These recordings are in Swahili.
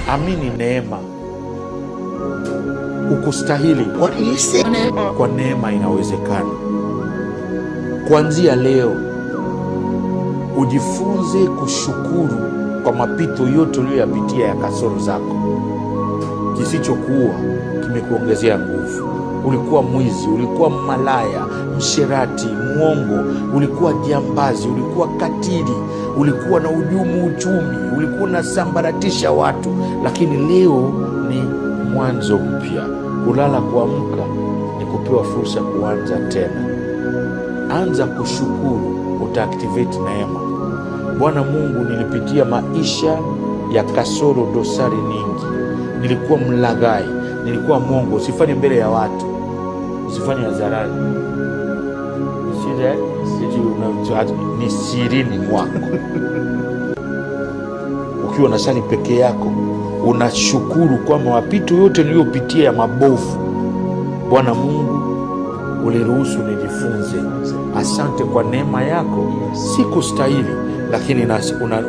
Amini neema. Ukustahili, kwa neema inawezekana. Kuanzia leo ujifunze kushukuru kwa mapito yote uliyoyapitia ya kasoro zako. Kisichokuua kimekuongezea nguvu. Ulikuwa mwizi, ulikuwa malaya, msherati, mwongo, ulikuwa jambazi, ulikuwa katili, ulikuwa na hujumu uchumi, ulikuwa unasambaratisha watu, lakini leo ni mwanzo mpya. Kulala kuamka ni kupewa fursa kuanza tena. Anza kushukuru, utaactivate neema. Bwana Mungu, nilipitia maisha ya kasoro, dosari nyingi. Nilikuwa mlaghai, nilikuwa mwongo. Usifanye mbele ya watu, usifanye hadharani, ni sirini mwako. Ukiwa unasali peke yako, unashukuru kwa mapito yote niliyopitia ya mabovu. Bwana Mungu, uliruhusu nijifunze. Asante kwa neema yako. Sikustahili, lakini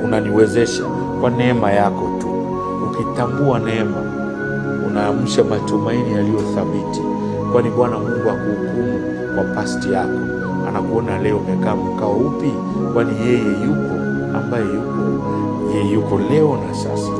unaniwezesha kwa neema yako tu. Ukitambua neema, unaamsha matumaini yaliyothabiti, kwani Bwana Mungu akuhukumu kwa pasti yako. Anakuona leo umekaa mkao upi, kwani yeye yupo ambaye yupo, yeye yuko leo na sasa.